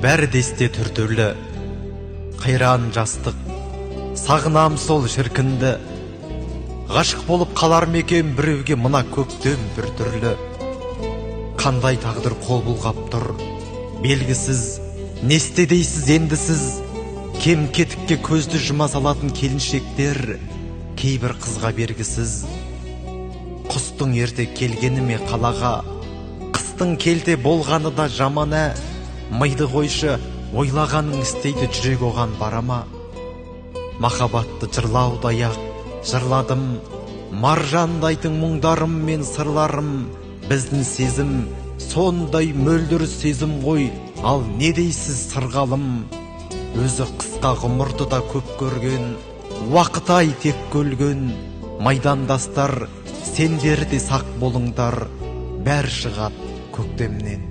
бәрі десте түртүрлі, қайран жастық, сағынам сол шіркінді. Ғашық болып қалар мекен біреуге мына көктем бір түрлі. Қандай тағдыр қол бұлғап тұр, белгісіз, не істедейсіз енді сіз. Кем кетікке көзді жұма салатын келіншектер, кейбір қызға бергісіз. Құстың ерте келгені ме қалаға, қыстың келте болғаны да жамана. Майды қойшы, ойлағаның істейді жүрек оған барама. Махаббатты жырлаудай-ақ жырладым, маржандайтын мұңдарым мен сырларым. Біздің сезім сондай мөлдір сезім ғой, ал не дейсіз сырғалым? Өзі қысқа ғұмырды да көп көрген, уақыт-ай тек көлген. Майдандастар, сендер де сақ болыңдар, бәр шығат көктемнен.